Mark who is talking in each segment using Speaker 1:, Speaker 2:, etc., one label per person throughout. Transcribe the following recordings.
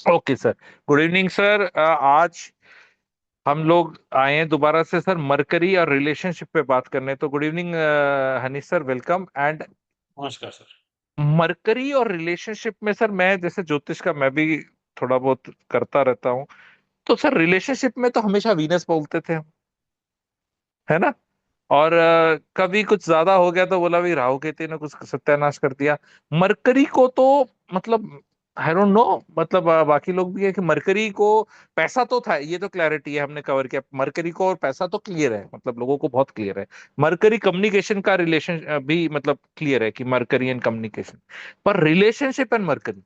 Speaker 1: Okay sir. Good evening sir. आज हम लोग आए हैं दोबारा से सर मरकरी और रिलेशनशिप पे बात करने। तो good evening Hanish sir, welcome. And
Speaker 2: नमस्कार सर।
Speaker 1: मरकरी और रिलेशनशिप में सर, मैं जैसे ज्योतिष का मैं भी थोड़ा बहुत करता रहता हूँ। तो सर रिलेशनशिप में तो हमेशा वीनस बोलते थे हम, है ना। और कभी कुछ ज्यादा हो गया तो बोला भी राहु केतु ने कुछ सत्यानाश कर दिया। मरकरी को तो मतलब आई डोंट नो, मतलब बाकी लोग भी है कि मरकरी को पैसा तो था, ये तो क्लैरिटी है, हमने कवर किया मरकरी को, और पैसा तो क्लियर है, मतलब लोगों को बहुत क्लियर है। मरकरी कम्युनिकेशन का रिलेशन भी मतलब क्लियर है कि मरकरी एंड कम्युनिकेशन। पर रिलेशनशिप एंड मरकरी,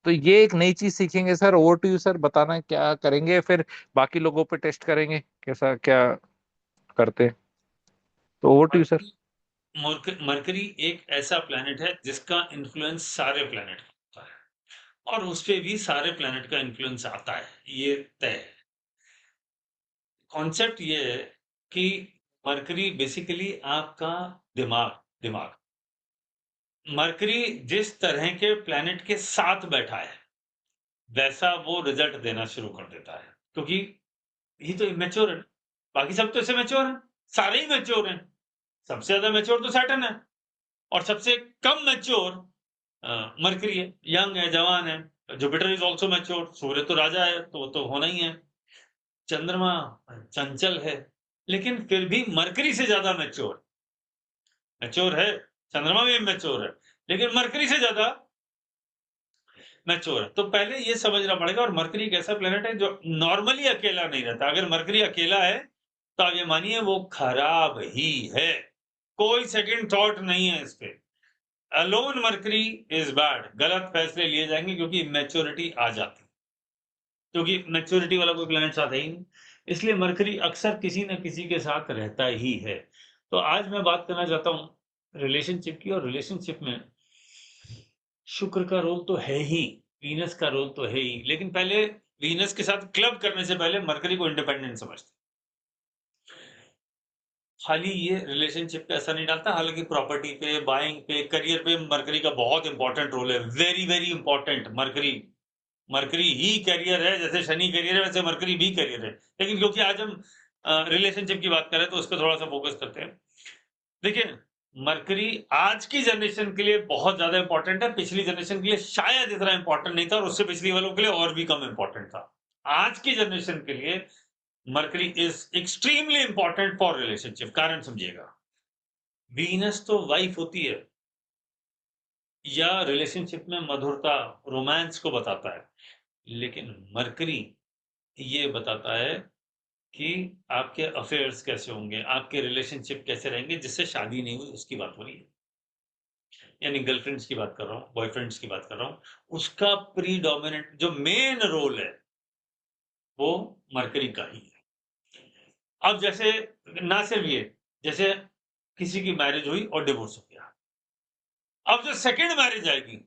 Speaker 1: तो ये एक नई चीज सीखेंगे sir. Over to you sir, बताना क्या करेंगे, फिर बाकी लोगों पे टेस्ट करेंगे कैसा क्या करते हैं। तो over to you sir.
Speaker 2: Mercury Mercury एक ऐसा प्लैनेट है जिसका इन्फ्लुएंस सारे प्लैनेट होता है, और उस पे भी सारे प्लैनेट का इन्फ्लुएंस आता है, ये तय है। कॉन्सेप्ट ये है कि मरकरी बेसिकली आपका दिमाग दिमाग मरकरी जिस तरह के प्लैनेट के साथ बैठा है वैसा वो रिजल्ट देना शुरू कर देता है, क्योंकि ये तो इमेच्योर है। बाकी सब तो ऐसे मैच्योर हैं, सारे ही मैच्योर हैं। सबसे ज्यादा मैच्योर तो सैटर्न है, और सबसे कम मैच्योर मरकरी है। यंग है, जवान है। Jupiter is also mature. Surya तो राजा है, तो वो तो होना ही है। चंद्रमा चंचल है, लेकिन फिर भी मरकरी से ज्यादा मैच्योर मैच्योर है। चंद्रमा भी मैच्योर है, लेकिन मरकरी से ज्यादा मैच्योर है। तो पहले ये समझना पड़ेगा। और मरकरी एक ऐसा प्लेनेट है जो नॉर्मली अकेला नहीं रहता। अगर मरकरी अकेला है तो आप ये मानिए वो खराब ही है, कोई सेकंड थॉट नहीं है इस पे। अलोन मरकरी इज बैड, गलत फैसले लिए जाएंगे क्योंकि मैच्योरिटी आ जाती है, क्योंकि मैच्योरिटी वाला कोई प्लेनेट साथ है ही नहीं। इसलिए मरकरी अक्सर किसी न किसी के साथ रहता ही है। तो आज मैं बात करना चाहता हूं रिलेशनशिप की, और रिलेशनशिप में शुक्र का रोल तो है ही, वीनस का रोल तो है ही, लेकिन पहले वीनस के साथ क्लब करने से पहले मरकरी को इंडिपेंडेंट समझते। खाली ये रिलेशनशिप पे असर नहीं डालता, हालांकि प्रॉपर्टी पे, बाइंग पे, करियर पे मरकरी का बहुत इंपॉर्टेंट रोल है। Very very important. Mercury mercury ही करियर है, जैसे शनि करियर है वैसे मरकरी भी करियर है। लेकिन क्योंकि आज हम रिलेशनशिप की बात करें तो उस पर थोड़ा सा फोकस करते हैं। देखिए, मरकरी आज की जनरेशन के लिए बहुत ज्यादा इंपॉर्टेंट है, पिछली जनरेशन के लिए शायद इतना इंपॉर्टेंट नहीं था, और उससे पिछली वालों के लिए और भी कम इंपॉर्टेंट था। आज की जनरेशन के लिए mercury is extremely important for relationship. कारण समझिएगा, वीनस तो वाइफ होती है या रिलेशनशिप में मधुरता, रोमांस को बताता है, लेकिन मरकरी ये बताता है कि आपके अफेयर्स कैसे होंगे, आपके रिलेशनशिप कैसे रहेंगे। जिससे शादी नहीं हुई उसकी बात हो रही है, यानी गर्लफ्रेंड्स की बात कर रहा हूँ, बॉयफ्रेंड्स की बात कर रहा हूँ। उसका प्रीडोमिनेंट जो मेन रोल है वो मरकरी का ही है। अब जैसे, ना सिर्फ ये, जैसे किसी की मैरिज हुई और डिवोर्स हो गया, अब जो सेकंड मैरिज आएगी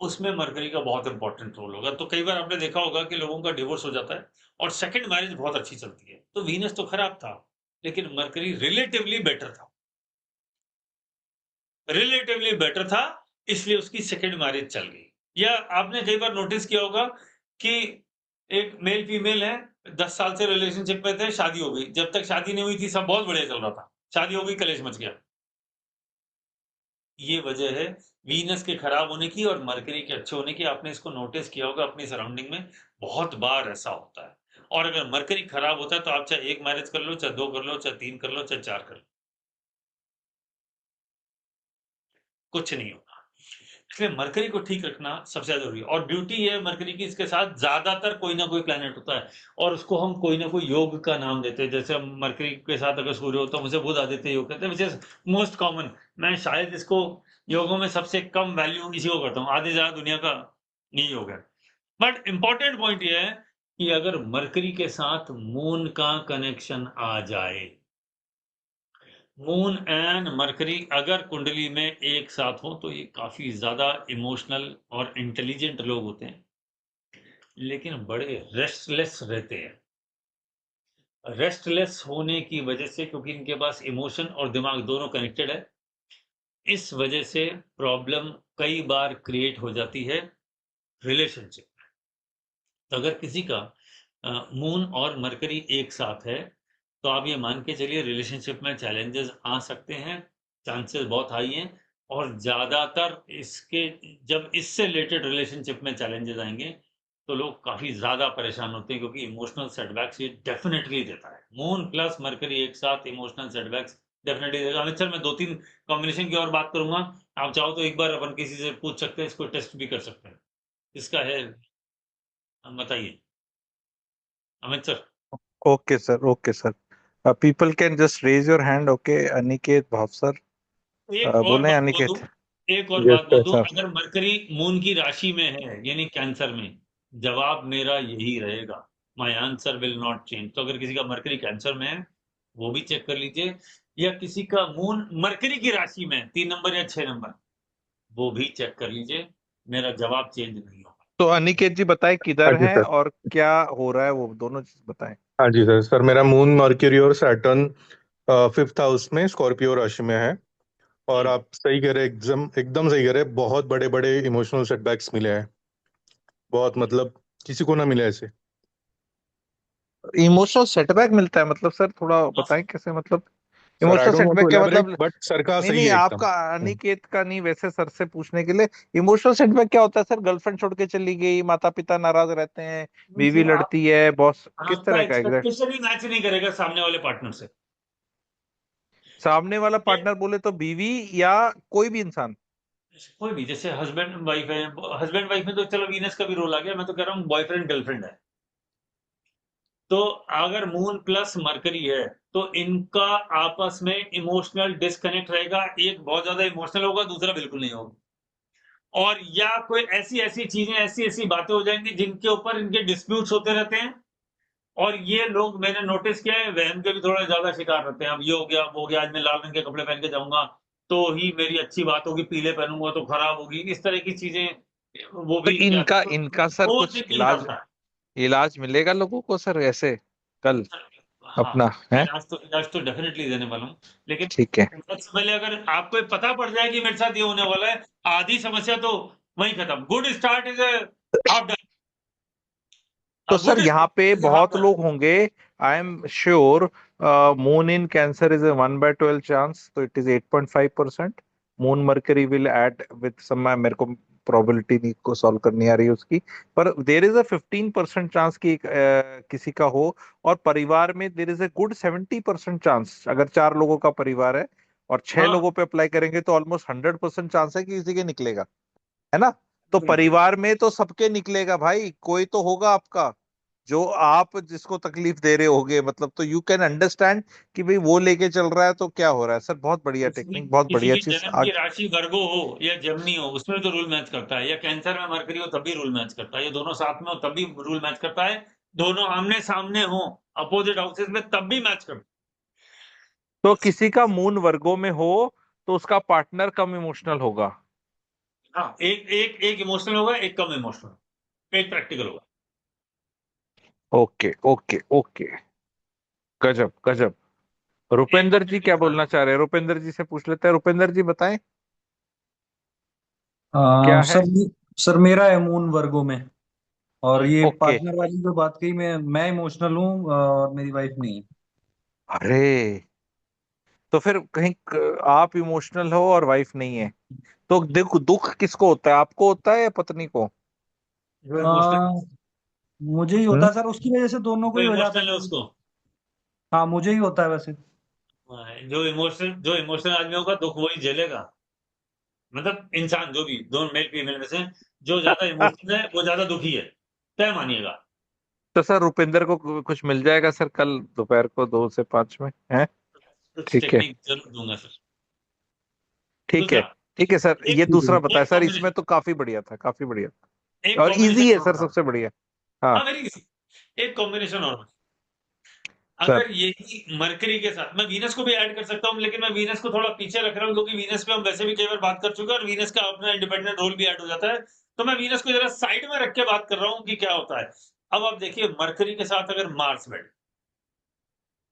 Speaker 2: उसमें मरकरी का बहुत इंपॉर्टेंट रोल होगा। तो कई बार आपने देखा होगा कि लोगों का डिवोर्स हो जाता है और सेकंड मैरिज बहुत अच्छी चलती है। तो वीनस तो खराब था, लेकिन मरकरी रिलेटिवली बेटर था। रिलेटिवली बेटर था, इसलिए उसकी सेकंड मैरिज चल गई। या आपने कई बार नोटिस किया होगा कि एक मेल फीमेल है, 10 साल से रिलेशनशिप में थे, शादी हो गई। जब तक शादी नहीं हुई थी सब बहुत बढ़िया चल रहा था, शादी हो गई कलेश मच गया। ये वजह है वीनस के खराब होने की और मरकरी के अच्छे होने की। आपने इसको नोटिस किया होगा अपनी सराउंडिंग में, बहुत बार ऐसा होता है। और अगर मरकरी खराब होता है तो आप चाहे एक मैरिज कर लो, चाहे दो कर लो, चाहे तीन कर लो, चाहे चार कर लो, कुछ नहीं होगा। इसलिए मरकरी को ठीक रखना सबसे ज्यादा जरूरी है। और ब्यूटी है मरकरी की, इसके साथ ज्यादातर कोई ना कोई प्लेनेट होता है, और उसको हम कोई ना कोई योग का नाम देते हैं। जैसे हम मरकरी के साथ अगर सूर्य होता है, मुझे बुध आदित्य योग कहते हैं, विच इज मोस्ट कॉमन। मैं शायद इसको योगों में सबसे कम वैल्यू इसी को करता हूँ, आधे ज्यादा दुनिया का यही योग है। बट इंपॉर्टेंट पॉइंट यह है कि अगर मरकरी के साथ मून का कनेक्शन आ जाए, मून एंड मरकरी अगर कुंडली में एक साथ हो, तो ये काफी ज्यादा इमोशनल और इंटेलिजेंट लोग होते हैं, लेकिन बड़े रेस्टलेस रहते हैं। रेस्टलेस होने की वजह से, क्योंकि इनके पास इमोशन और दिमाग दोनों कनेक्टेड है, इस वजह से प्रॉब्लम कई बार क्रिएट हो जाती है रिलेशनशिप। तो अगर किसी का मून और मरकरी एक साथ है, तो आप ये मान के चलिए रिलेशनशिप में चैलेंजेस आ सकते हैं, चांसेस बहुत हाई हैं। और ज़्यादातर इसके जब इससे रिलेटेड रिलेशनशिप में चैलेंजेस आएंगे, तो लोग काफ़ी ज़्यादा परेशान होते हैं, क्योंकि इमोशनल सेटबैक्स ये डेफिनेटली देता है। मून प्लस मरकरी एक साथ इमोशनल सेटबैक्स डेफिनेटली देगा। अमित सर, मैं 2-3 कॉम्बिनेशन की और बात करूंगा। आप चाहो तो एक बार अपन किसी से पूछ सकते हैं, इसको टेस्ट भी कर सकते हैं। इसका है, हम बताइए Amit sir.
Speaker 1: Okay sir, okay sir. People can just raise your hand. Okay, Aniket Bhav sir.
Speaker 2: एक और
Speaker 1: बोले
Speaker 2: बात बोल दूं,
Speaker 1: अनिकेत।
Speaker 2: एक और
Speaker 3: यस
Speaker 2: बात बोल दूं,
Speaker 3: सर।
Speaker 2: अगर मरकरी मून की राशि में है यानी कैंसर में, जवाब मेरा यही रहेगा, my answer will not change. तो अगर किसी का मरकरी कैंसर में है, वो भी चेक कर लीजिए, या किसी का मून मरकरी की राशि में 3 नंबर या 6 नंबर, वो भी चेक कर लीजिए, मेरा जवाब चेंज नहीं होगा।
Speaker 1: तो अनिकेत जी बताएं
Speaker 3: हाँ
Speaker 1: किधर
Speaker 3: जी
Speaker 1: हैं
Speaker 3: सर।
Speaker 1: और क्या हो रहा है, वो दोनों चीज बताएं।
Speaker 3: हाँ जी सर। सर मेरा मून मर्क्यूरी और सैटर्न फिफ्थ हाउस में स्कॉर्पियो राशि में है। और
Speaker 2: हम्म।
Speaker 3: आप सही कह रहे हैं, एकदम एकदम सही कह रहे हैं। बहुत बड़े बड़े इमोशनल सेटबैक्स मिले हैं। बहुत मतलब किसी को ना मिले ऐसे।
Speaker 1: इमोशनल सेटबैक मिलता है मतलब सर थोड़ा बताएं कैसे, मतलब
Speaker 3: sir I
Speaker 1: emotional
Speaker 3: don't want to
Speaker 1: setback क्या
Speaker 3: एलैबोरेट,
Speaker 1: मतलब?
Speaker 3: बट सर का
Speaker 1: नहीं
Speaker 3: सही
Speaker 1: नहीं,
Speaker 3: है एकदम।
Speaker 1: आपका अनिकेत का नहीं, वैसे सर से पूछने के लिए इमोशनल सेटबैक क्या होता है सर? गर्लफ्रेंड छोड़ के चली गई, माता पिता नाराज रहते हैं,
Speaker 2: मीन्स
Speaker 1: बीवी
Speaker 2: आप,
Speaker 1: लड़ती है, बॉस, किस
Speaker 2: आपका
Speaker 1: तरह का एग्जैक्ट?
Speaker 2: एक्सपेक्टेशन ही मैच नहीं करेगा सामने वाले पार्टनर से।
Speaker 1: सामने वाला पार्टनर बोले तो बीवी या कोई भी इंसान?
Speaker 2: कोई भी, जैसे हस्बैंड वाइफ है, हस्बैंड वाइफ में तो चलो वीनस का भी रोल आ गया, मैं तो कह रहा हूँ बॉयफ्रेंड गर्लफ्रेंड है, तो अगर मून प्लस मरकरी है, तो इनका आपस में इमोशनल डिस्कनेक्ट रहेगा। एक बहुत ज्यादा इमोशनल होगा, दूसरा बिल्कुल नहीं होगा। और या कोई ऐसी ऐसी चीजें, ऐसी ऐसी बातें हो जाएंगी जिनके ऊपर इनके डिस्प्यूट्स होते रहते हैं। और ये लोग, मैंने नोटिस किया है, वहम के भी थोड़ा ज्यादा शिकार रहते हैं। अब ये हो गया, वो हो गया, आज मैं लाल रंग के कपड़े पहन के जाऊंगा तो ही मेरी अच्छी बात होगी, पीले पहनूंगा तो खराब होगी, इस तरह की चीजें वो
Speaker 1: तो
Speaker 2: भी इनके आते
Speaker 1: इनका
Speaker 2: हैं।
Speaker 1: इनका
Speaker 2: तो
Speaker 1: सर
Speaker 2: वो
Speaker 1: कुछ
Speaker 2: थिंकिंग
Speaker 1: इलाज,
Speaker 2: डालता है।
Speaker 1: इलाज मिलेगा लोगों को सर ऐसे कल
Speaker 2: हाँ,
Speaker 1: अपना है?
Speaker 2: इलाज तो डेफिनेटली देने वाला हूँ, लेकिन
Speaker 1: ठीक है।
Speaker 2: सबसे पहले अगर आपको ये पता पड़ जाए कि मेरे साथ ये होने वाला है, आधी समस्या तो वहीं खत्म। Good start is half done.
Speaker 1: तो सर
Speaker 2: गुड
Speaker 1: यहाँ पे
Speaker 2: स्टार्ट इज हाफ
Speaker 1: बहुत
Speaker 2: डन।
Speaker 1: लोग होंगे, I am sure. Moon in cancer is a 1/12 chance, तो it is 8.5%। Moon mercury will add with some, मेरे को प्रोबेबिलिटी नहीं को सॉल्व करनी आ रही है उसकी, पर देर इज अ 15% चांस कि किसी का हो। और परिवार में there is a good 70% chance, अगर 4 लोगों का परिवार है और 6 लोगों
Speaker 2: हाँ,
Speaker 1: पे अप्लाई करेंगे तो ऑलमोस्ट 100% चांस है कि किसी के निकलेगा, है ना? तो
Speaker 2: बिल्कुल।
Speaker 1: परिवार में तो सबके निकलेगा भाई, कोई तो होगा आपका जो आप जिसको तकलीफ दे रहे होगे, मतलब तो यू कैन अंडरस्टैंड कि भाई वो लेके चल रहा है तो क्या हो रहा है। सर बहुत बढ़िया
Speaker 2: किसी
Speaker 1: टेक्निक, बहुत
Speaker 2: किसी
Speaker 1: बढ़िया
Speaker 2: की
Speaker 1: चीज
Speaker 2: जन्म की
Speaker 1: आगे।
Speaker 2: राशि वर्गो हो या जमनी हो, उसमें तो रूल मैच करता है, या कैंसर में मरकरी हो तब भी रूल मैच करता है, या दोनों साथ में हो तब भी रूल मैच करता है, दोनों आमने सामने हो अपोजिट हाउसेस में तब भी मैच करता
Speaker 1: तो किसी का मून वर्गो में हो तो उसका पार्टनर कम इमोशनल होगा?
Speaker 2: है। हाँ, एक एक एक इमोशनल होगा, एक कम इमोशनल, एक प्रैक्टिकल होगा।
Speaker 1: Okay okay okay. गजब गजब।
Speaker 2: एक
Speaker 1: रुपेंद्र जी क्या
Speaker 2: कॉम्बिनेशन।
Speaker 1: बोलना चाह रहे हैं? रुपेंद्र जी से पूछ लेते हैं। रुपेंद्र जी बताएं क्या है।
Speaker 4: सर, सर मेरा है मून वर्गो में। और ये
Speaker 1: ओके।
Speaker 4: पार्टनर वाली जो बात कही, मैं इमोशनल हूँ और मेरी वाइफ नहीं है।
Speaker 1: अरे, तो फिर कहीं आप इमोशनल हो और वाइफ नहीं है, तो दुख दुख किसको होता है, आपको होता है या पत्नी को?
Speaker 2: जो इमोशनल
Speaker 4: आ, मुझे ही होता
Speaker 1: हम्म।
Speaker 4: है सर, उसकी वजह से दोनों को
Speaker 2: जो
Speaker 4: ही हो जाता है
Speaker 2: इमोशनल है
Speaker 4: कभी।
Speaker 2: उसको।
Speaker 4: हाँ, मुझे ही होता है वैसे।
Speaker 2: हाँ, जो इमोशनल आदमी होगा दुख वही झेलेगा। मतलब इंसान जो भी, दोनों मेल फीमेल में से जो ज्यादा इमोशनल है वो ज्यादा दुखी है, तय मानिएगा।
Speaker 1: तो सर रुपेंद्र को कुछ मिल जाएगा सर कल दोपहर को 2 से 5 में, है?
Speaker 2: कुछ
Speaker 1: ठीक है।
Speaker 2: टेक्निक जरूर दूंगा सर।
Speaker 1: ठीक है।
Speaker 2: दूसरा,
Speaker 1: ठीक है सर,
Speaker 2: एक
Speaker 1: ये दूसरा बताया
Speaker 2: एक
Speaker 1: सर, इसमें
Speaker 2: कॉम्बिनेशन,
Speaker 1: तो काफी बढ़िया था, काफी बढ़िया था
Speaker 2: एक
Speaker 1: और इजी
Speaker 2: कॉम्बिनेशन
Speaker 1: है
Speaker 2: और
Speaker 1: सर,
Speaker 2: बता।
Speaker 1: सबसे बढ़िया। हाँ
Speaker 2: हाँ, वेरी इजी। एक कॉम्बिनेशन और बता।
Speaker 1: सर।
Speaker 2: अगर यही मरकरी के साथ, मैं वीनस को भी ऐड कर सकता हूँ, लेकिन मैं वीनस को थोड़ा पीछे रख रहा हूँ, क्योंकि वीनस पे हम वैसे भी कई बार बात कर चुके हैं और वीनस का अपना इंडिपेंडेंट रोल भी ऐड हो जाता है। तो मैं वीनस को जरा साइड में रख के बात कर रहा हूँ कि क्या होता है। अब आप देखिए, मरकरी के साथ अगर मार्स बैठ,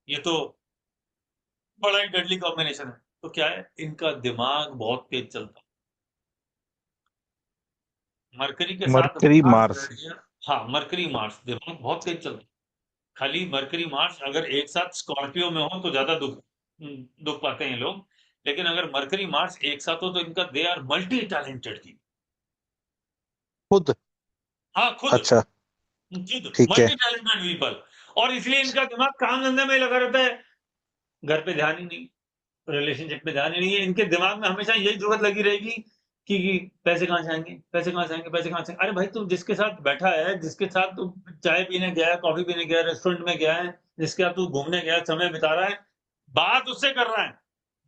Speaker 2: ये तो बड़ा ही डेडली कॉम्बिनेशन है। तो क्या है, इनका दिमाग बहुत तेज चलता है। मरकरी के साथ
Speaker 1: मरकरी
Speaker 2: मार्स
Speaker 1: मार्स।
Speaker 2: बैठ गया। हाँ, मरकरी मार्स दिमाग बहुत तेज चलता है। खाली मरकरी मार्स अगर एक साथ स्कॉर्पियो में हो तो ज्यादा दुख पाते हैं लोग, लेकिन अगर मरकरी मार्स एक साथ हो तो इनका दे आर मल्टी टैलेंटेड की।
Speaker 3: खुद?
Speaker 2: हाँ, खुद
Speaker 3: अच्छा, ठीक है।
Speaker 2: Multi talented people. और इसलिए इनका दिमाग काम धंधे में लगा रहता है, घर पे ध्यान ही नहीं, रिलेशनशिप में ध्यान ही नहीं है। इनके दिमाग में हमेशा यही जरूरत लगी रहेगी कि पैसे कहाँ से आएंगे, पैसे कहाँ से आएंगे, पैसे कहाँ से आएंगे। अरे भाई, तू जिसके साथ बैठा है, जिसके साथ तू चाय पीने गया है, कॉफी पीने गया है, रेस्टोरेंट में गया है, जिसके साथ तू घूमने गया है, समय बिता रहा है, बात उससे कर रहा है,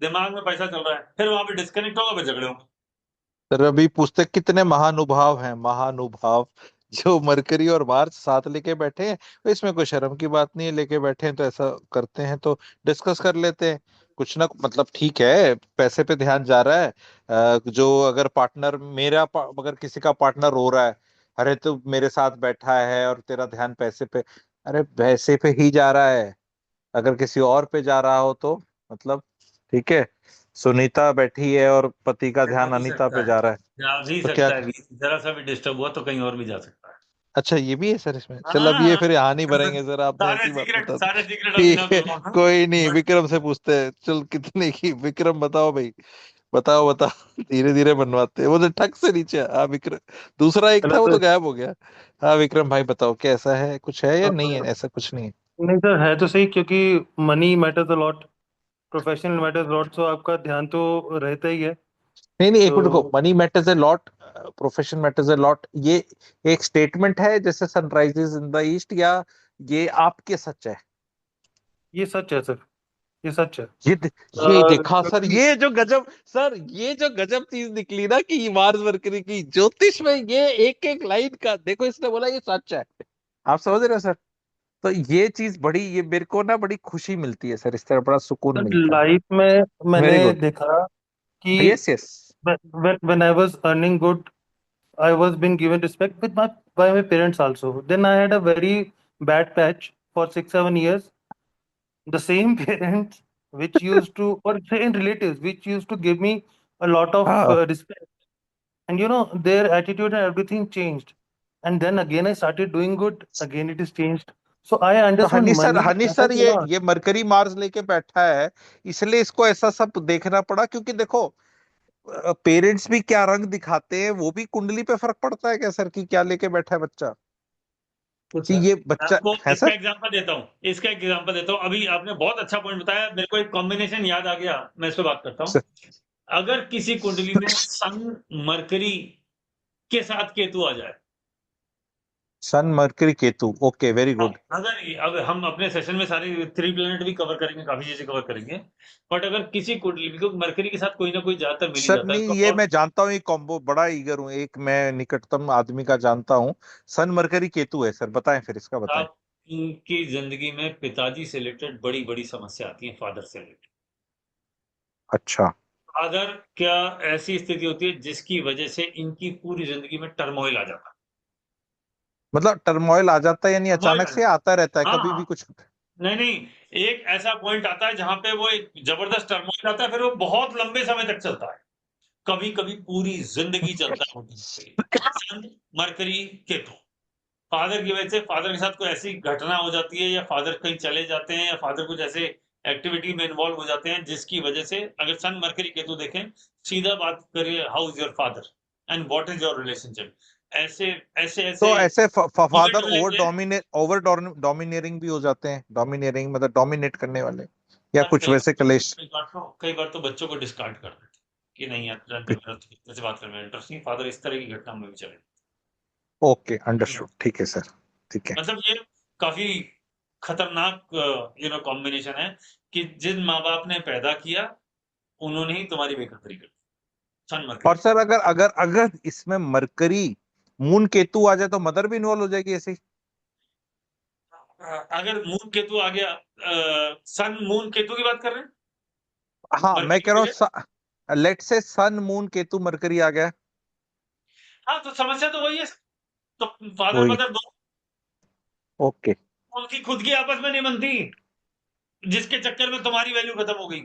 Speaker 2: दिमाग में पैसा चल रहा है, फिर वहां पे डिस्कनेक्ट होगा, फिर झगड़े होंगे।
Speaker 3: रवि पूछते कितने महानुभाव हैं, महानुभाव जो मरकरी और मार्स साथ लेके बैठे हैं। तो इसमें कोई शर्म की बात नहीं है, लेके बैठे हैं तो ऐसा करते हैं तो डिस्कस कर लेते हैं। कुछ ना मतलब ठीक है, पैसे पे ध्यान जा रहा है। जो अगर पार्टनर अगर किसी का पार्टनर रो रहा है, अरे तू मेरे साथ बैठा है और तेरा ध्यान पैसे पे, अरे पैसे पे ही जा रहा है। अगर किसी और पे जा रहा हो तो मतलब ठीक है। सुनीता बैठी है और पति का
Speaker 2: जा
Speaker 3: ध्यान
Speaker 2: भी
Speaker 3: अनीता
Speaker 2: सकता
Speaker 3: पे
Speaker 2: है,
Speaker 3: जा रहा है,
Speaker 2: जा भी
Speaker 3: तो क्या?
Speaker 2: सकता है, जरा सा भी डिस्टर्ब हुआ तो कहीं और भी जा सकता है।
Speaker 3: अच्छा, ये भी है सर इसमें। चल, अब ये
Speaker 2: हाँ,
Speaker 3: फिर यहाँ नहीं भरेंगे सर, आपने ऐसी बात बता दी।
Speaker 2: सारे सीक्रेट अभी ना
Speaker 3: ठीक है,
Speaker 2: खुलवाऊं।
Speaker 3: कोई नहीं,
Speaker 2: बट
Speaker 3: विक्रम से पूछते हैं। चल, कितने की? विक्रम बताओ भाई, बताओ बताओ। धीरे धीरे बनवाते हैं, वो तो ठक से नीचे। हाँ विक्रम, दूसरा एक
Speaker 4: चलो
Speaker 3: था वो
Speaker 4: तो
Speaker 3: तो गायब हो गया। हाँ विक्रम भाई बताओ, कैसा है? कुछ है या नहीं है?
Speaker 4: अ,
Speaker 3: ऐसा कुछ नहीं है?
Speaker 5: नहीं सर, है तो सही, क्योंकि money matters a lot, professional matters lot, तो आपका ध्यान तो रहता ही है।
Speaker 3: नहीं नहीं, एक मिनट रुको।
Speaker 5: तो
Speaker 3: money matters a lot, profession matters a lot, ये एक स्टेटमेंट है जैसे सनराइजेस इन द ईस्ट, या ये आपके सच है?
Speaker 5: ये सच है सर, ये सच है।
Speaker 3: ये देखा सर,
Speaker 5: क्योंकि
Speaker 3: ये जो गजब, सर ये जो गजब चीज निकली ना कि मार्स मरकरी की ज्योतिष में, ये एक एक लाइन का देखो, इसने बोला ये सच है। आप समझ रहे हो सर? तो ये चीज बड़ी, ये मेरे को ना बड़ी खुशी मिलती है सर, इस तरह बड़ा सुकून मिलता है।
Speaker 5: लाइफ में मैंने
Speaker 3: वेरी गुड।
Speaker 5: देखा कि
Speaker 3: yes yes.
Speaker 5: when I was earning good, I was being given respect with my by my parents also. Then I had a very bad patch for 6 7 years. The same parents which used to, or same relatives which used to give me a lot of
Speaker 3: हाँ,
Speaker 5: respect, and their attitude and everything changed. And then again I started doing good, again it is changed. So I
Speaker 3: तो
Speaker 5: understand money
Speaker 3: Honey sir,
Speaker 5: matters a lot.
Speaker 3: ये mercury Mars लेके बैठा है, इसलिए इसको ऐसा सब देखना पड़ा। क्योंकि देखो, पेरेंट्स भी क्या रंग दिखाते हैं, वो भी कुंडली पे फर्क पड़ता है क्या सर, कि क्या लेके बैठा है बच्चा,
Speaker 2: तो
Speaker 3: कि
Speaker 2: सर,
Speaker 3: ये
Speaker 2: मैं
Speaker 3: बच्चा
Speaker 2: आपको
Speaker 3: है
Speaker 2: इसका
Speaker 3: सर।
Speaker 2: एग्जांपल देता हूँ, अभी आपने बहुत अच्छा पॉइंट बताया, मेरे को एक कॉम्बिनेशन याद आ गया, मैं इस पे बात करता हूँ। अगर किसी कुंडली में सन मरकरी के साथ केतु आ जाए,
Speaker 3: सन मरकरी केतु, ओके, वेरी
Speaker 2: हाँ,
Speaker 3: गुड।
Speaker 2: अगर हम अपने सेशन में सारे 3 प्लेनेट भी कवर करेंगे, काफी चीजें कवर करेंगे, बट अगर किसी कुंडली, क्योंकि मरकरी के साथ कोई ना कोई ज्यादातर मिल ही
Speaker 3: सर
Speaker 2: जाता है
Speaker 3: नहीं,
Speaker 2: तो,
Speaker 3: ये
Speaker 2: और
Speaker 3: मैं जानता हूँ, ये कॉम्बो बड़ा ईगर हूँ, एक मैं निकटतम आदमी का जानता हूँ। सन मरकरी केतु है सर, बताएं फिर, इसका बताएं।
Speaker 2: आपकी जिंदगी में पिताजी से रिलेटेड बड़ी बड़ी समस्या आती है, फादर से रिलेटेड।
Speaker 3: अच्छा,
Speaker 2: फादर, क्या ऐसी स्थिति होती है जिसकी वजह से इनकी पूरी जिंदगी में टर्मोइल आ जाता है?
Speaker 3: मतलब टर्मोइल आ जाता है, यानी
Speaker 2: टर्मोइल
Speaker 3: अचानक
Speaker 2: आ
Speaker 3: से
Speaker 2: जाता
Speaker 3: आता रहता है,
Speaker 2: है, हाँ
Speaker 3: कभी भी
Speaker 2: हाँ।
Speaker 3: कुछ?
Speaker 2: नहीं नहीं, एक ऐसा पॉइंट आता है जहां पे वो एक जबरदस्त टर्मोइल आता है, फिर वो बहुत लंबे समय तक चलता है, कभी कभी पूरी जिंदगी चलता है वो टर्मोइल। सन मरकरी केतु, फादर की वजह से, फादर के साथ कोई ऐसी घटना हो जाती है, या फादर कहीं चले जाते हैं, या फादर कुछ ऐसे एक्टिविटी में इन्वॉल्व हो जाते हैं जिसकी वजह से, अगर सन मरकरी केतु देखें, सीधा बात करिए, how is your father and what is your relationship, ऐसे ऐसे
Speaker 3: तो
Speaker 2: ऐसे
Speaker 3: ऐसे
Speaker 2: मोमेंट
Speaker 3: फादर
Speaker 2: मिलेंगे।
Speaker 3: ओवर डोमिनेरिंग भी हो जाते हैं, डोमिनेरिंग मतलब डोमिनेट करने वाले, या
Speaker 2: और
Speaker 3: कुछ वैसे कलेश?
Speaker 2: कई बार तो बच्चों को डिस्कार्ड कर देते हैं कि नहीं यार, रहने दो, जैसे बात करने में इंटरेस्ट नहीं, फादर इस तरह की घटना में भी चले।
Speaker 3: ओके, अंडरस्टूड, ठीक है सर, ठीक है।
Speaker 2: मतलब ये काफी खतरनाक कॉम्बिनेशन है कि जिन माँ बाप ने पैदा किया, उन्होंने ही तुम्हारी बेखतरी कर दी। सन
Speaker 3: और
Speaker 2: मरकरी,
Speaker 3: सर, अगर अगर अगर इसमें मरकरी मून केतु आ जाए तो मदर भी इन्वॉल्व हो जाएगी ऐसे ही?
Speaker 2: अगर मून केतु आ गया, सन मून केतु की बात कर रहे हैं,
Speaker 3: हाँ, मैं
Speaker 2: मरकरी
Speaker 3: कह
Speaker 2: की
Speaker 3: रहा
Speaker 2: बजाय।
Speaker 3: हूँ, लेट से सन मून केतु मरकरी आ गया।
Speaker 2: हाँ, तो समस्या तो वही है, तो फादर
Speaker 3: वही,
Speaker 2: मदर दो,
Speaker 3: ओके
Speaker 2: उनकी खुद की आपस में नहीं बनती, जिसके चक्कर में तुम्हारी वैल्यू खत्म हो गई।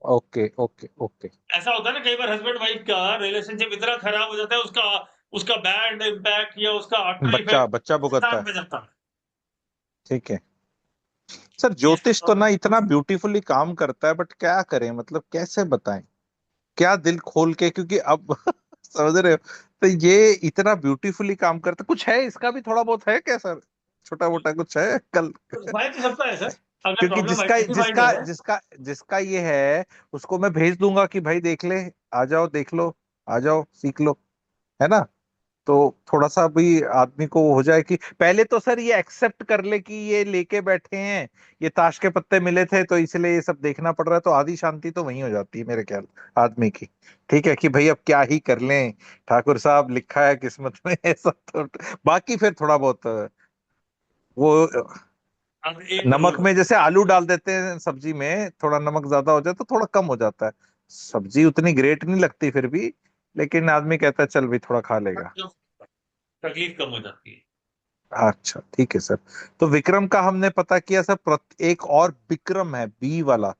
Speaker 3: Okay okay okay.
Speaker 2: ऐसा होता है ना, कई बार हस्बैंड वाइफ का रिलेशनशिप इतना खराब हो जाता है, उसका उसका बैड इम्पैक्ट या उसका आफ्टर
Speaker 3: बच्चा
Speaker 2: इफेक्ट
Speaker 3: बच्चा भुगतता
Speaker 2: इंसान
Speaker 3: है।
Speaker 2: पे जमता है।
Speaker 3: ठीक है सर,
Speaker 2: ये
Speaker 3: ज्योतिष तो ना इतना
Speaker 2: सब
Speaker 3: ब्यूटीफुली काम करता है, बट क्या करें, मतलब कैसे बताएं, क्या दिल खोल के, क्योंकि अब समझ रहे हो, तो ये इतना ब्यूटीफुली काम करता, कुछ है इसका भी थोड़ा बहुत है क्या सर, छोटा मोटा कुछ है कल?
Speaker 2: भाई तो सबका है सर, अगर
Speaker 3: क्योंकि
Speaker 2: प्रॉब्लम
Speaker 3: जिसका
Speaker 2: आइडेंटिफाइड
Speaker 3: जिसका
Speaker 2: है।
Speaker 3: जिसका जिसका ये है उसको मैं भेज दूंगा कि भाई देख ले, आ जाओ देख लो, आ जाओ सीख लो, है ना? तो थोड़ा सा भी आदमी को हो जाए कि पहले तो सर ये एक्सेप्ट कर ले कि ये लेके बैठे हैं, ये ताश के पत्ते मिले थे तो इसलिए ये सब देखना पड़ रहा है, तो आधी शांति तो वहीं हो जाती है मेरे ख्याल आदमी की। ठीक है कि भाई अब क्या ही कर लें, ठाकुर साहब लिखा है किस्मत में ऐसा, तो बाकी फिर थोड़ा बहुत वो
Speaker 2: अब एक
Speaker 3: नमक
Speaker 2: जरूर
Speaker 3: में जैसे आलू डाल देते हैं सब्जी में, थोड़ा नमक ज्यादा हो जाए तो थोड़ा कम हो जाता है, सब्जी उतनी ग्रेट नहीं लगती फिर भी, लेकिन आदमी कहता है चल भी थोड़ा खा लेगा।
Speaker 2: तकलीफ कम हो जाती है।
Speaker 3: अच्छा ठीक है सर। तो विक्रम का हमने पता किया सर, एक और विक्रम है बी वाला,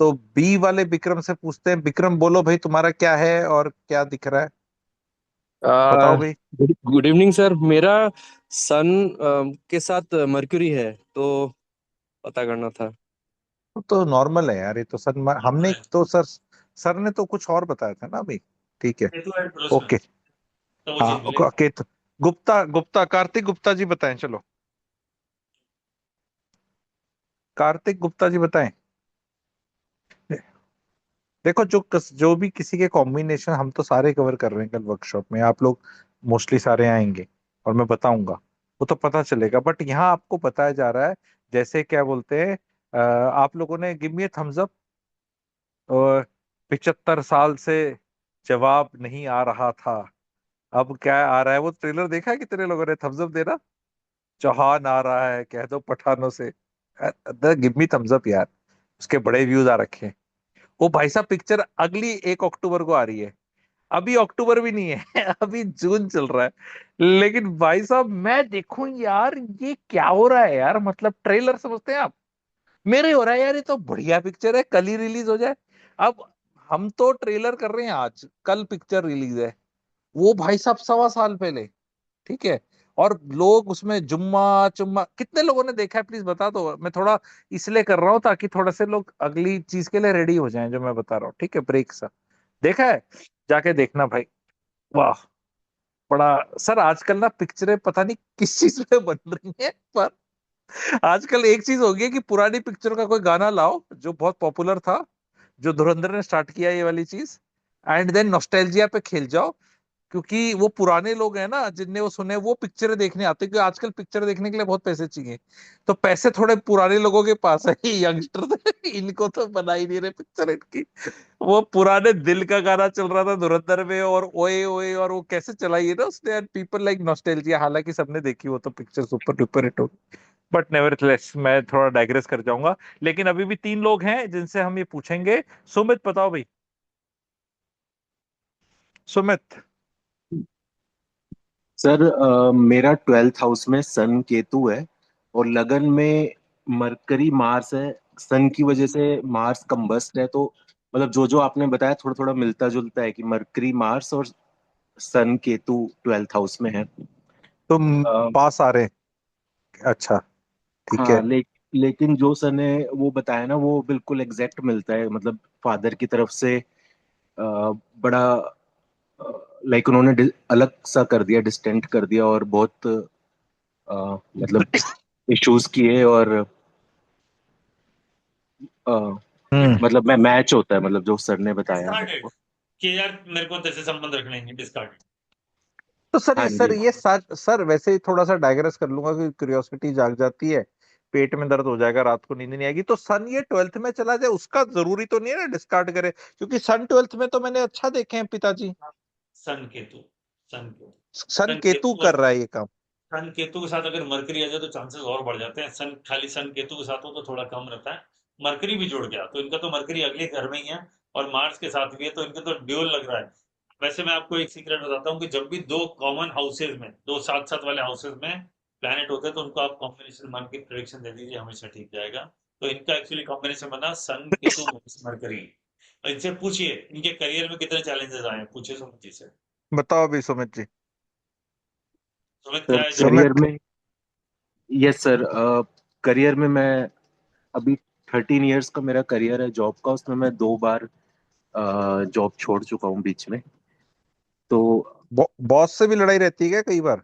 Speaker 3: तो बी वाले विक्रम से पूछते हैं। विक्रम बोलो भाई, तुम्हारा क्या है और क्या दिख रहा है, बताओ भाई।
Speaker 6: Good good evening sir. मेरा सन के साथ मर्क्यूरी है, तो पता करना था।
Speaker 3: तो नॉर्मल है यार, ये तो सर हमने तो सर, सर ने तो कुछ और बताया था ना अभी। ठीक है
Speaker 2: केतु है पुरुष में,
Speaker 3: ओके।
Speaker 2: तो वो
Speaker 3: हाँ
Speaker 2: चीज मिलेगी।
Speaker 3: ओके, तो गुप्ता गुप्ता कार्तिक गुप्ता जी बताएं, चलो कार्तिक गुप्ता जी बताएं। देखो जो भी किसी के कॉम्बिनेशन, हम तो सारे कवर कर रहे हैं कल वर्कशॉप में, आप लोग मोस्टली सारे आएंगे और मैं बताऊंगा, वो तो पता चलेगा, बट यहाँ आपको बताया जा रहा है, जैसे क्या बोलते हैं, आप लोगों ने गिव मी ए थम्स अप, 75 साल से जवाब नहीं आ रहा था, अब क्या आ रहा है, वो ट्रेलर देखा है कितने लोगों ने थम्स अप देना, चौहान आ रहा है कह दो पठानों से, गिव मी थम्स अप यार, उसके बड़े व्यूज आ रखे हैं। वो भाई साहब पिक्चर अगली 1 अक्टूबर को आ रही है, अभी अक्टूबर भी नहीं है अभी जून चल रहा है, लेकिन भाई साहब मैं देखूं यार ये क्या हो रहा है यार, मतलब ट्रेलर समझते हैं आप, मेरे हो रहा है यार ये तो बढ़िया पिक्चर है, कल ही रिलीज हो जाए। अब हम तो ट्रेलर कर रहे हैं आज, कल पिक्चर रिलीज है, वो भाई साहब 1.25 साल पहले। ठीक है, और लोग उसमें जुम्मा चुम्मा, कितने लोगों ने देखा है प्लीज बता दो, मैं थोड़ा इसलिए कर रहा हूँ ताकि थोड़ा से लोग अगली चीज के लिए रेडी हो जाएं जो मैं बता रहा हूँ। ठीक है, ब्रेक सा देखा है, जाके देखना भाई, वाह बड़ा। सर आजकल ना पिक्चरें पता नहीं किस चीज पे बन रही हैं, पर आजकल एक चीज हो गई है कि पुरानी पिक्चर का कोई गाना लाओ जो बहुत पॉपुलर था, जो धुरंधर ने स्टार्ट किया ये वाली चीज, एंड देन नॉस्टैल्जिया पे खेल जाओ, क्योंकि वो पुराने लोग हैं ना जिनने वो सुने, वो पिक्चरें देखने आते हैं, क्योंकि आजकल पिक्चर देखने के लिए बहुत पैसे चाहिए, तो पैसे थोड़े पुराने लोगों के पास है, यंगस्टर इनको तो बना ही नहीं रहे पिक्चर इनकी। वो पुराने दिल का गाना चल रहा था धुरंधर में, और ओए ओए, और वो कैसे चलाई है ना उसने, एंड पीपल लाइक नॉस्टैल्जिया, हालांकि सबने देखी वो तो पिक्चर, सुपर डुपर हिट होगी, बट नेवरथलेस मैं थोड़ा डाइग्रेस कर जाऊंगा। लेकिन अभी भी 3 लोग हैं जिनसे हम ये पूछेंगे। सुमित बताओ भाई, सुमित।
Speaker 7: सर मेरा 12th हाउस में सन केतु है, और लगन में मरकरी मार्स है। सन की वजह से मार्स कंबस्ट है, तो मतलब जो जो आपने बताया थोड़ा थोड़ा मिलता जुलता है कि मरकरी मार्स और सन केतु 12th हाउस में है।
Speaker 3: तुम
Speaker 7: अ,
Speaker 3: पास आ रहे हैं, अच्छा ठीक है।
Speaker 7: हाँ, लेकिन जो सन है वो बताया ना, वो बिल्कुल एग्जैक्ट मिलता है, मतलब फादर की तरफ से बड़ा लाइक उन्होंने अलग सा कर दिया, डिस्टेंट कर दिया, और बहुत मतलब इश्यूज किए, और अ,
Speaker 3: हम्म।
Speaker 7: मतलब मैं मैच होता है, मतलब जो सर ने बताया मेरे
Speaker 2: डिस्कार्डेड
Speaker 7: को।
Speaker 2: कि यार मेरे को तेरे से संबंध रखने नहीं, डिस्कार्डेड।
Speaker 3: तो सर
Speaker 7: हाँ
Speaker 3: सर
Speaker 7: जी।
Speaker 3: ये सर वैसे ही थोड़ा सा डाइग्रेस कर लूंगा कि क्यूरियोसिटी जाग जाती है, पेट में दर्द हो जाएगा, रात को नींद नहीं आएगी, तो सन ये 12th में चला जाए उसका जरूरी तो नहीं है ना डिस्कार्ड करे, क्योंकि सन 12th में तो मैंने अच्छा देखे हैं पिताजी।
Speaker 2: सन केतु, सन केतु,
Speaker 3: सन
Speaker 2: सन
Speaker 3: केतु
Speaker 2: केतु,
Speaker 3: कर रहा है ये काम।
Speaker 2: सन केतु के साथ अगर मरकरी आ जाए तो चांसेस और बढ़ जाते हैं। सन खाली सन केतु के साथ हो तो थोड़ा कम रहता है, मरकरी भी जुड़ गया तो इनका तो मरकरी अगले घर में ही है, और मार्स के साथ भी है, तो इनका तो ड्यूल लग रहा है। वैसे मैं आपको एक सीक्रेट बताता हूँ कि जब भी दो कॉमन हाउसेज में, दो साथ साथ वाले हाउसेज में प्लैनेट होते हैं, तो उनको आप कॉम्बिनेशन मान के प्रेडिक्शन दे दीजिए, हमेशा ठीक जाएगा। तो इनका एक्चुअली कॉम्बिनेशन बना सन केतु मरकरी। तो इनसे पूछिए इनके करियर में कितने चैलेंजेस आए हैं, पूछिए सुमित जी से।
Speaker 3: बताओ अभी सुमित जी।
Speaker 2: सुमित
Speaker 7: सर
Speaker 2: क्या है
Speaker 3: सुमित।
Speaker 7: करियर में, यस सर, करियर में मैं अभी 13 इयर्स का मेरा करियर है जॉब का, उसमें मैं 2 बार जॉब छोड़ चुका हूँ बीच में। तो
Speaker 3: बॉस से भी लड़ाई रहती है क्या कई बार?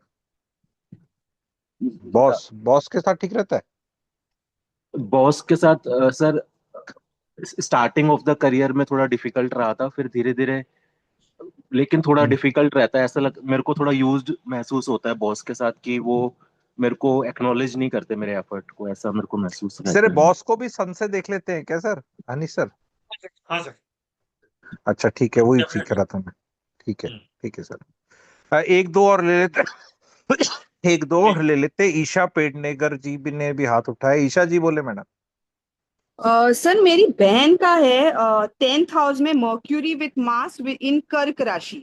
Speaker 3: बॉस बॉस के साथ ठीक रहता है?
Speaker 7: बॉस के साथ sir starting of the career में थोड़ा डिफिकल्ट रहा था, फिर धीरे धीरे, लेकिन थोड़ा
Speaker 3: हम्म।
Speaker 7: डिफिकल्ट रहता है, ऐसा मेरे को थोड़ा यूज्ड महसूस होता है बॉस के साथ कि वो मेरे को एक्नॉलेज नहीं करते मेरे एफर्ट को, ऐसा मेरे को महसूस
Speaker 3: सर
Speaker 7: रहता है।
Speaker 3: बॉस को भी सन से देख लेते हैं क्या सर, अनिश सर?
Speaker 2: हाँ सर,
Speaker 3: अच्छा ठीक है, वही चीज
Speaker 2: डेफिनेटली।
Speaker 3: करा था मैं। ठीक है। ठीक है सर। एक दो और ले लेते एक दो और ले लेते। ईशा पेडनेकर जी भी ने भी हाथ उठाया। ईशा जी बोले मैडम।
Speaker 8: सर मेरी बहन का है 10th हाउस में मर्क्यूरी विथ मार्स इन कर्क राशि।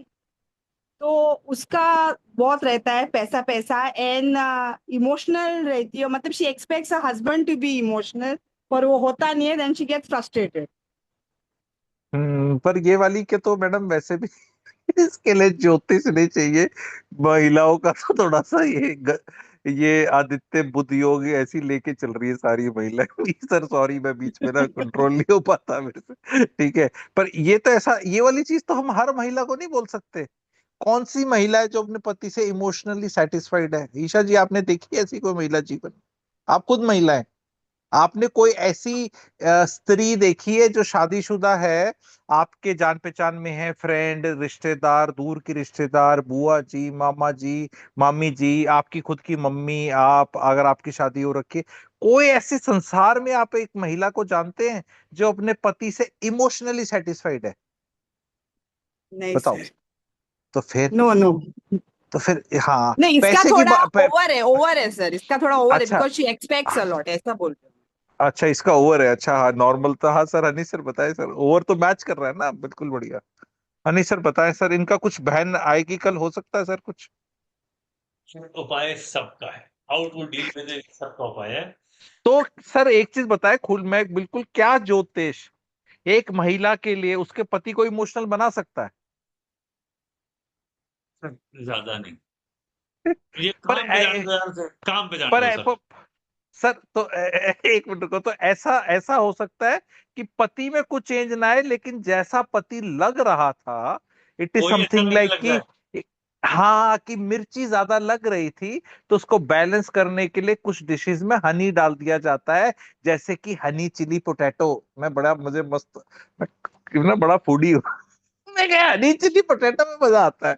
Speaker 8: तो उसका बहुत रहता है पैसा पैसा एंड इमोशनल रहती है, मतलब she expects a husband to be emotional, पर वो होता नहीं है, देन शी गेट्स फ्रस्ट्रेटेड।
Speaker 3: पर ये वाली के तो मैडम वैसे भी इसके लिए ज्योतिष नहीं चाहिए। महिलाओं का तो थोड़ा सा ये आदित्य बुध योग ऐसी लेके चल रही है सारी महिलाएं। सर सॉरी, मैं बीच में ना कंट्रोल नहीं हो पाता मेरे से। ठीक है। पर ये तो ऐसा, ये वाली चीज तो हम हर महिला को नहीं बोल सकते। कौन सी महिला है जो अपने पति से इमोशनली सेटिस्फाइड है? ईशा जी आपने देखी है ऐसी कोई महिला जीवन? आप खुद महिला हैं। आपने कोई ऐसी स्त्री देखी है जो शादीशुदा है, आपके जान पहचान में है, फ्रेंड, रिश्तेदार, दूर की रिश्तेदार, बुआ जी, मामा जी, मामी जी, आपकी खुद की मम्मी, आप, अगर आपकी शादी हो रखी है, कोई ऐसे संसार में आप एक महिला को जानते हैं जो अपने पति से इमोशनली सेटिस्फाइड है?
Speaker 8: नहीं
Speaker 3: बताओ।
Speaker 8: सर,
Speaker 3: तो फिर,
Speaker 8: नो नो।
Speaker 3: हाँ,
Speaker 8: नहीं, इसका
Speaker 3: पैसे की
Speaker 8: थोड़ा ओवर है सर, इसका थोड़ा ओवर है
Speaker 3: अच्छा।
Speaker 8: Because she expects a lot, ऐसा बोल रहे
Speaker 3: अच्छा इसका ओवर है। अच्छा हाँ, नॉर्मल तो हाँ सर, हनी सर बताए सर, ओवर तो मैच कर रहा है ना, बिल्कुल बढ़िया। हनी सर बताएं सर, इनका कुछ बहन आएगी कल, हो सकता है सर कुछ?
Speaker 2: उपाय सबका है, how to deal with it सबका उपाय है।
Speaker 3: तो सर एक चीज बताए खुल मैं बिल्कुल, क्या ज्योतिष एक महिला के लिए उसके पति को इमोशनल बना सकता है?
Speaker 2: ज्यादा नहीं, ये
Speaker 3: पर
Speaker 2: काम पे जाने दो यार, काम पे जाने
Speaker 3: पर,
Speaker 2: दो सर।
Speaker 3: सर तो एक मिनट को, तो ऐसा ऐसा हो सकता है कि पति में कुछ चेंज ना आए, लेकिन जैसा पति लग रहा था, इट इज
Speaker 2: वही अच्छा
Speaker 3: समथिंग
Speaker 2: लगने
Speaker 3: लाइक
Speaker 2: लग
Speaker 3: कि,
Speaker 2: जाए।
Speaker 3: हाँ, कि मिर्ची ज्यादा लग रही थी, तो उसको बैलेंस करने के लिए कुछ डिशेस में हनी डाल दिया जाता है, जैसे कि हनी चिली पोटैटो। मैं बड़ा, मुझे मस्त, मैं ना बड़ा फूडी हूँ। मैं क्या, हनी चिली पोटैटो में मजा आता है।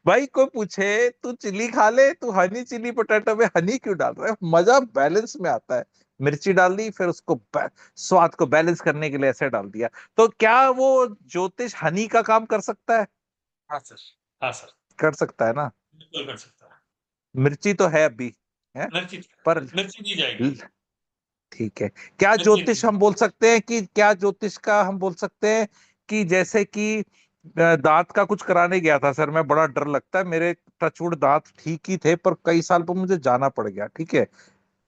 Speaker 3: भाई कोई पूछे तू चिली खा ले, तू हनी चिली पोटैटो में हनी क्यों डाल रहा है? मजा बैलेंस में आता है। मिर्ची डाल दी, फिर उसको स्वाद को बैलेंस करने के लिए ऐसे डाल दिया। तो क्या वो ज्योतिष हनी का काम कर सकता है?
Speaker 2: हाँ सर, हाँ सर,
Speaker 3: कर सकता है ना?
Speaker 2: बिल्कुल कर सकता है।
Speaker 3: मिर्ची तो है अभी, है,
Speaker 2: मिर्ची,
Speaker 3: पर
Speaker 2: मिर्ची नहीं जाएगी।
Speaker 3: ठीक है। क्या
Speaker 2: मिर्ची
Speaker 3: ज्योतिष
Speaker 2: नहीं।
Speaker 3: हम बोल सकते हैं कि, क्या ज्योतिष का हम बोल सकते हैं कि जैसे कि दांत का कुछ कराने गया था सर, मैं, बड़ा डर लगता है मेरे, टचवुड दांत ठीक ही थे, पर कई साल पर मुझे जाना पड़ गया, ठीक है।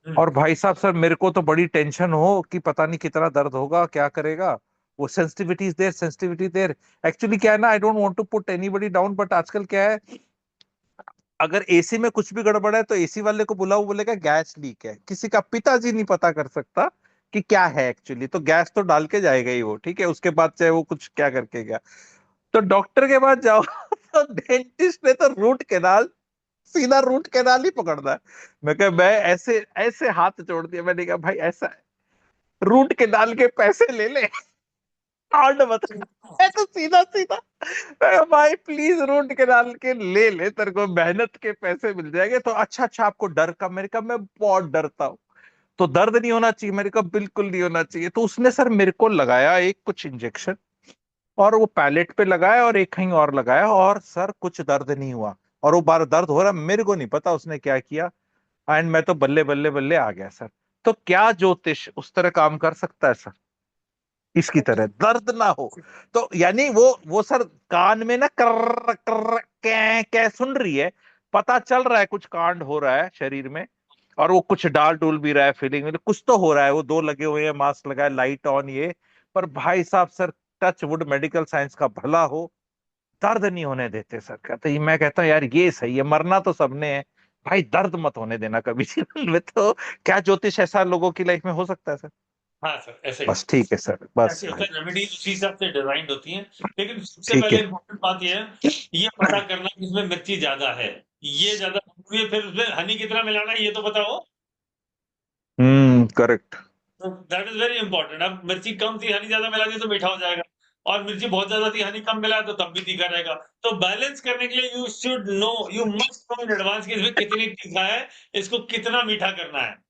Speaker 3: और भाई साहब सर, मेरे को तो बड़ी टेंशन हो कि पता नहीं कितना दर्द होगा, क्या करेगा वो, sensitivity is there, sensitivity there. Actually क्या है ना, I don't want to put anybody down, but आजकल क्या है, अगर एसी में कुछ भी गड़बड़ है तो एसी वाले को बुलाओ, बोलेगा गैस लीक है। किसी का पिताजी नहीं पता कर सकता कि क्या है एक्चुअली, तो गैस तो डाल के जाएगा ही वो, ठीक है, उसके बाद चाहे वो कुछ क्या करके गया। तो डॉक्टर के पास जाओ तो डेंटिस्ट ने तो रूट कैनाल, सीधा रूट कैनाल ही पकड़ना है। मैं ऐसे ऐसे हाथ जोड़ दिया, मैंने कहा भाई ऐसा है, रूट कैनाल के पैसे ले ले, कार्ड बता। मैं तो सीधा सीधा, मैं कहा, भाई प्लीज रूट कैनाल के ले ले, तेरे को मेहनत के पैसे मिल जाएंगे। तो अच्छा अच्छा, आपको डर का? मैंने कहा मैं बहुत डरता हूँ। तो दर्द नहीं होना चाहिए? मेरे को बिल्कुल नहीं होना चाहिए। तो उसने सर मेरे को लगाया एक कुछ इंजेक्शन, और वो पैलेट पे लगाया और एक कहीं और लगाया, और सर कुछ दर्द नहीं हुआ। और वो बार दर्द हो रहा, मेरे को नहीं पता उसने क्या किया, एंड मैं तो बल्ले बल्ले बल्ले आ गया सर। तो क्या ज्योतिष उस तरह काम कर सकता है सर, इसकी तरह दर्द ना हो? तो यानी वो सर कान में ना कर कर कै सुन रही है, पता चल रहा है कुछ कांड हो रहा है शरीर में, और वो कुछ डाल डूल भी रहा है, फीलिंग में कुछ तो हो रहा है, वो दो लगे हुए हैं, मास्क लगाए, लाइट ऑन, ये। पर भाई साहब sir, touch wood, medical science का भला हो, दर्द नहीं होने देते सर। कहते ही, मैं कहता हूँ यार ये सही है, मरना तो सबने है, भाई दर्द मत होने देना कभी जीवन में। तो क्या ज्योतिष ऐसा लोगों की लाइफ में हो सकता है सर?
Speaker 2: हाँ सर, ऐसे ही
Speaker 3: बस ठीक है सर, बस
Speaker 2: ऐसे होता
Speaker 3: भाई
Speaker 2: है, रेमेडीज उसी हिसाब से डिजाइन होती हैं। लेकिन सबसे
Speaker 3: ठीक
Speaker 2: पहले
Speaker 3: है।
Speaker 2: इम्पोर्टेंट बात यह है, ये पता करना कि इसमें मिर्ची ज्यादा है, ये ज्यादा जरूरी है, फिर उसमें हनी कितना मिलाना है ये तो बताओ।
Speaker 3: करेक्ट।
Speaker 2: तो दैट इज वेरी इंपॉर्टेंट। अब मिर्ची कम थी, हनी ज्यादा मिला दी तो मीठा हो जाएगा, और मिर्ची बहुत ज्यादा थी, हनी कम मिला तो तब भी तीखा रहेगा। तो बैलेंस करने के लिए you should know, you must know in advance कि इसमें कितनी तीखा है, इसको कितना मीठा करना है।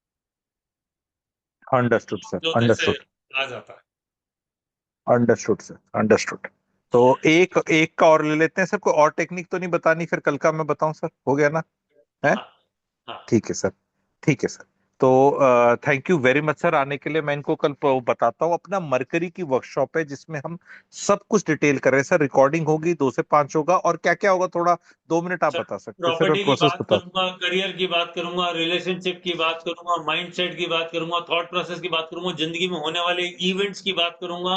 Speaker 3: अंडरस्टूड सर,
Speaker 2: ज्योतिष से
Speaker 3: अंडरस्टूड,
Speaker 2: आ जाता है।
Speaker 3: Understood sir, understood. तो एक एक का और ले लेते हैं सर, कोई और टेक्निक तो नहीं बतानी, फिर कल का मैं बताऊं सर, हो गया ना? है?
Speaker 2: हाँ हाँ
Speaker 3: ठीक है सर, ठीक है सर। तो thank you very much sir आने के लिए। मैं इनको कल बताता हूँ। अपना मरकरी की वर्कशॉप है जिसमें हम सब कुछ डिटेल कर रहे हैं सर। रिकॉर्डिंग होगी, 2 से 5 होगा, और क्या क्या होगा थोड़ा 2 मिनट आप
Speaker 2: सर,
Speaker 3: बता सकते हैं सर? मैं
Speaker 2: प्रॉपर्टी की
Speaker 3: प्रोसेस
Speaker 2: बात
Speaker 3: बता।
Speaker 2: करूंगा, करियर की बात करूंगा, रिलेशनशिप की बात करूंगा, माइंडसेट की बात करूंगा, थॉट प्रोसेस की बात करूंगा, जिंदगी में होने वाले इवेंट्स की बात करूंगा,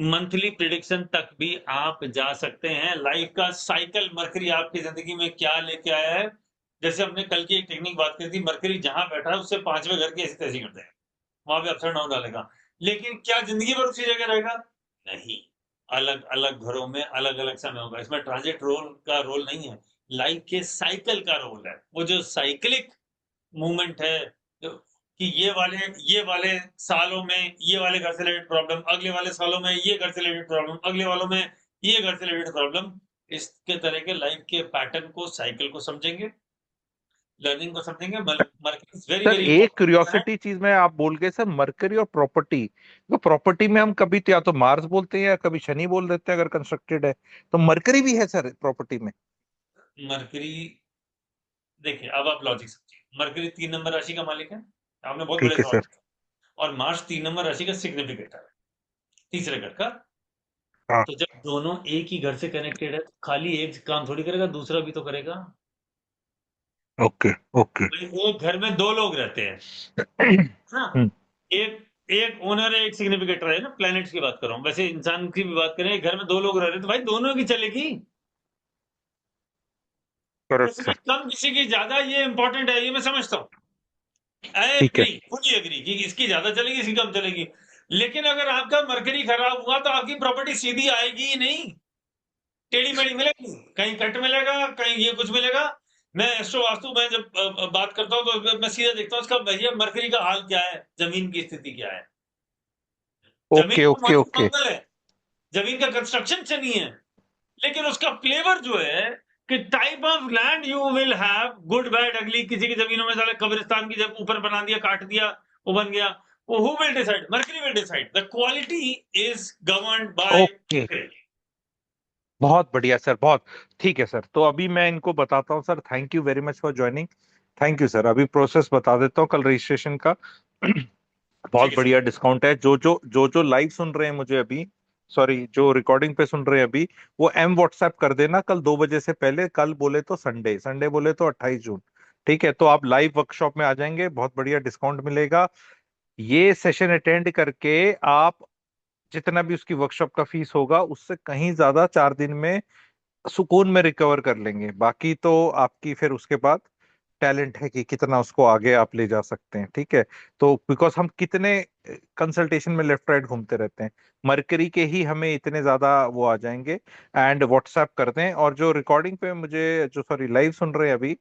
Speaker 2: मंथली प्रिडिक्शन तक भी आप जा सकते हैं। लाइफ का साइकिल मरकरी आपकी जिंदगी में क्या लेके आया है, जैसे हमने कल की एक टेक्निक बात करी थी, मरकरी जहां बैठा है उससे 5वें घर की ऐसी तैसी करते हैं, वहां पे अपसाइड डाउन डालेगा। लेकिन क्या जिंदगी भर उसी जगह रहेगा? नहीं, अलग अलग घरों में अलग अलग समय होगा। इसमें ट्रांजिट रोल का रोल नहीं है, लाइफ के साइकिल का रोल है। वो जो साइक्लिक मूवमेंट है, कि ये वाले सालों में ये वाले घर से रिलेटेड प्रॉब्लम, अगले वाले सालों में ये घर से रिलेटेड प्रॉब्लम, अगले वालों में ये घर से रिलेटेड प्रॉब्लम, इसके तरह के लाइफ के पैटर्न को, साइकिल को समझेंगे, लर्निंग को समझेंगे। Market is very
Speaker 3: sir
Speaker 2: very
Speaker 3: एक
Speaker 2: इंपॉर्टेंट।
Speaker 3: क्यूरियोसिटी चीज में आप बोल गए सर, मरकरी और प्रॉपर्टी। तो प्रॉपर्टी में हम कभी तो या तो मार्स बोलते हैं या कभी शनि बोल देते हैं अगर कंस्ट्रक्टेड है। तो मरकरी भी है सर प्रॉपर्टी में?
Speaker 2: मरकरी, देखिए अब आप लॉजिक समझिए, मरकरी 3 नंबर राशि का मालिक है, आपने बहुत बड़े
Speaker 3: ठीक है
Speaker 2: सवाल
Speaker 3: सर।
Speaker 2: पूछा। और मार्स 3 नंबर राशि का सिग्निफिकेटर है, तीसरे घर का।
Speaker 3: हाँ।
Speaker 2: तो जब दोनों एक ही घर से कनेक्टेड है, तो खाली एक काम थोड़ी करेगा, दूसरा भी तो करेगा।
Speaker 3: Okay, okay.
Speaker 2: भाई एक घर में 2 लोग रहते हैं, हाँ, एक एक ओनर है, एक सिग्निफिकेटर है ना, प्लैनेट्स की बात कर रहा हूँ। वैसे इंसान की भी बात करें, एक घर में 2 लोग रह रहे हैं, तो भाई दोनों की चलेगी,
Speaker 3: करेक्ट
Speaker 2: किसी की
Speaker 3: सर।
Speaker 2: कम किसी की ज्यादा, ये इंपॉर्टेंट है, ये मैं समझता हूँ। आई
Speaker 3: ठीक है।
Speaker 2: एग्री, फुली एग्री कि इसकी ज्यादा चलेगी, इसकी कम चलेगी। लेकिन अगर आपका मरकरी खराब हुआ तो आपकी प्रॉपर्टी सीधी आएगी ही नहीं, टेढ़ी मेढ़ी मिलेगी, कहीं कट मिलेगा, कहीं ये कुछ मिलेगा। मैं एस्ट्रो वास्तु में जब बात करता हूँ तो मैं सीधा देखता हूँ उसका भैया मरकरी का हाल क्या है, जमीन की स्थिति क्या है। जमीन
Speaker 3: ओके,
Speaker 2: का
Speaker 3: ओके,
Speaker 2: मालिक
Speaker 3: ओके।
Speaker 2: मंगल है, जमीन का कंस्ट्रक्शन शनि है, लेकिन उसका फ्लेवर जो है, कि type of land you will have, good bad अगली, किसी की जमीनों में साले कब्रिस्तान की जब ऊपर बना दिया, काट दिया, वो बन गया, वो who will decide? Mercury will decide, the quality is governed bye.
Speaker 3: Okay, बहुत बढ़िया सर, बहुत ठीक है सर। तो अभी मैं इनको बताता हूँ sir. Thank you very much for joining. Thank you sir. अभी प्रोसेस बता देता हूँ कल रजिस्ट्रेशन का।
Speaker 2: ठीक
Speaker 3: बहुत
Speaker 2: है सर।
Speaker 3: बढ़िया डिस्काउंट है। जो लाइव सुन रहे हैं मुझे अभी, सॉरी जो रिकॉर्डिंग पे सुन रहे हैं अभी, वो व्हाट्सएप कर देना कल 2 बजे से पहले। कल बोले तो संडे, संडे बोले तो 28 जून। ठीक है, तो आप लाइव वर्कशॉप में आ जाएंगे, बहुत बढ़िया डिस्काउंट मिलेगा। ये सेशन अटेंड करके आप जितना भी उसकी वर्कशॉप का फीस होगा उससे कहीं ज्यादा 4 दिन में सुकून में रिकवर कर लेंगे। बाकी तो आपकी फिर उसके बाद टैलेंट है कि कितना उसको आगे आप ले जा सकते हैं। ठीक है, तो बिकॉज हम कितने कंसल्टेशन में लेफ्ट राइट घूमते रहते हैं, मरकरी के ही हमें इतने ज्यादा वो आ जाएंगे। एंड व्हाट्सएप कर दें। और जो रिकॉर्डिंग पे मुझे, जो सॉरी लाइव सुन रहे हैं अभी,